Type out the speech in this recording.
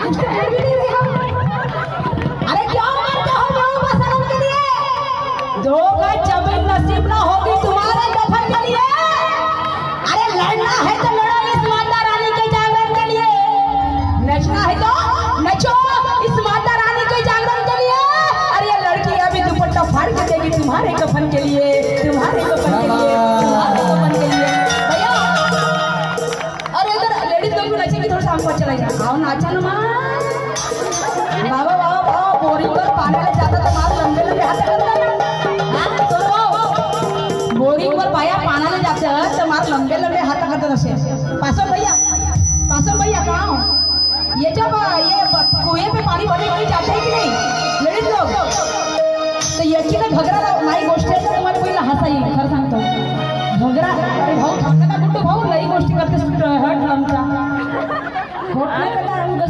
अरे क्यों मरते हो बेवकूफ सनम के लिए? जो गज जमीन नसीब ना होगी तुम्हारे दफन के लिए। अरे लड़ना है तो लड़ो इस माता रानी के जागरण के लिए, नचना है तो नचो इस माता रानी के जागरण के लिए। अरे ये लड़की अभी दुपट्टा फाड़ के देगी तुम्हारे कफन के लिए, तुम्हारे कफन के लिए, तुम्हारे कफन के लिए। भैया अरे इधर लेडीज लोग भी नचेंगे, थोड़ा शाम को चला जाए। आओ नाचा ना माँ, बाबा बाबा बाबा बोरिंग पर पानी ले जाता तो मार लंबे लंबे हाथ करता हां तो बोरिंग पर पाया पाना ले जाते तो मार लंबे लंबे हाथ करते नसे। पासो भैया कहाँ हो? ये जब ये कुएं पे पानी भरने के लिए जाते हैं कि नहीं लेडीज लोग, तो याची ना घगरा नाही गोष्ट आहे तर तुम्हाला पहिला हसा येईल, खरं सांगतो घगरा. अरे भाऊ थांबता गुड्डू भाऊ, लई गोष्टी करते हट आमचा होत नाही